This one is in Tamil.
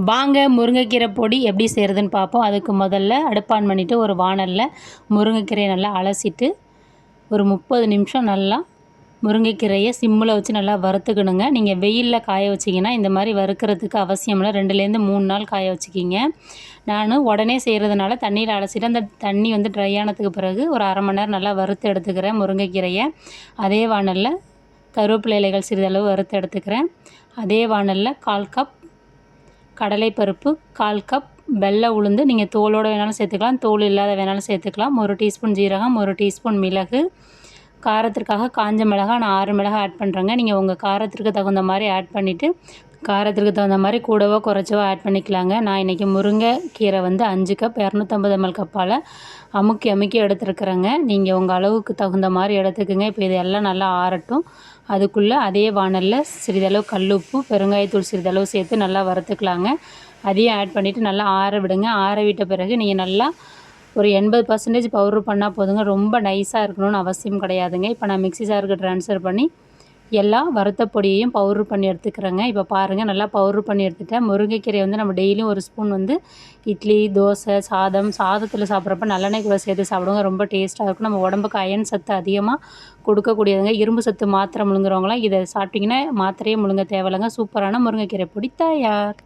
வாங்க முருங்கைக்கீரை பொடி எப்படி செய்கிறதுன்னு பார்ப்போம். அதுக்கு முதல்ல அடுப்பு ஆன் பண்ணிவிட்டு ஒரு வாணலில் முருங்கைக்கீரையை நல்லா அலசிட்டு ஒரு 30 நிமிஷம் நல்லா முருங்கைக்கீரையை சிம்மில் வச்சு நல்லா வறுத்துக்கணுங்க. நீங்கள் வெயிலில் காய வச்சிங்கன்னா இந்த மாதிரி வறுக்கிறதுக்கு அவசியம் இல்லை. 2லேருந்து 3 நாள் காய வச்சுக்கிங்க. நான் உடனே செய்கிறதுனால தண்ணியில் அலசிட்டு அந்த தண்ணி வந்து ட்ரை ஆனதுக்கு பிறகு ஒரு அரை மணி நேரம் நல்லா வறுத்து எடுத்துக்கிறேன் முருங்கைக்கீரையை. அதே வாணலில் கருவேப்பிலை இலைகள் சிறிதளவு வறுத்து எடுத்துக்கிறேன். அதே வாணலில் 1/4 கப் கடலைப்பருப்பு, 1/4 கப் வெள்ளை உளுந்து, நீங்கள் தோலோடு வேணாலும் சேர்த்துக்கலாம், தோல் இல்லாத வேணாலும் சேர்த்துக்கலாம். 1 டீஸ்பூன் ஜீரகம், 1 டீஸ்பூன் மிளகு, காரத்திற்காக காஞ்ச மிளகாய் நான் 6 மிளகாய் ஆட் பண்ணுறேங்க. நீங்கள் உங்கள் காரத்திற்கு தகுந்த மாதிரி ஆட் பண்ணிவிட்டு காரத்திற்கு தகுந்த மாதிரி கூடவோ குறைச்சவோ ஆட் பண்ணிக்கலாங்க. நான் இன்றைக்கி முருங்கைக்கீரை வந்து 5 கப் 250 ml கப்பால் அமுக்கி எடுத்துருக்குறேங்க. நீங்கள் உங்கள் அளவுக்கு தகுந்த மாதிரி எடுத்துக்கோங்க. இப்போ இதெல்லாம் நல்லா ஆறட்டும். அதுக்குள்ளே அதே வாணலில் சிறிதளவு கல்லுப்பு, பெருங்காயத்தூள் சிறிதளவு சேர்த்து நல்லா வறுத்துக்கலாங்க. அதையும் ஆட் பண்ணிவிட்டு நல்லா ஆற விடுங்க. ஆற விட்ட பிறகு நீங்கள் நல்லா ஒரு 80% பவுட்ரு பண்ணால் போதுங்க. ரொம்ப நைஸாக இருக்கணும்னு அவசியம் கிடையாதுங்க. இப்போ நான் மிக்ஸி ஜாருக்கு ட்ரான்ஸ்ஃபர் பண்ணி எல்லா வறுத்த பொடியையும் பவுட்ரு பண்ணி எடுத்துக்கிறேங்க. இப்போ பாருங்கள், நல்லா பவுட்ரு பண்ணி எடுத்துட்டேன். முருங்கைக்கீரை வந்து நம்ம டெய்லியும் ஒரு ஸ்பூன் வந்து இட்லி, தோசை, சாதத்தில் சாப்பிட்றப்ப நல்லெண்ணெய் கூட சேர்த்து சாப்பிடுவோங்க. ரொம்ப டேஸ்ட்டாக இருக்கும். நம்ம உடம்புக்கு அயன் சத்து அதிகமாக கொடுக்கக்கூடியதுங்க. இரும்பு சத்து மாத்திரை முழுங்குறவங்களாம் இதை சாப்பிட்டிங்கன்னா மாத்திரையே முழுங்க தேவையில்லைங்க. சூப்பரான முருங்கைக்கீரை பொடி தயார்.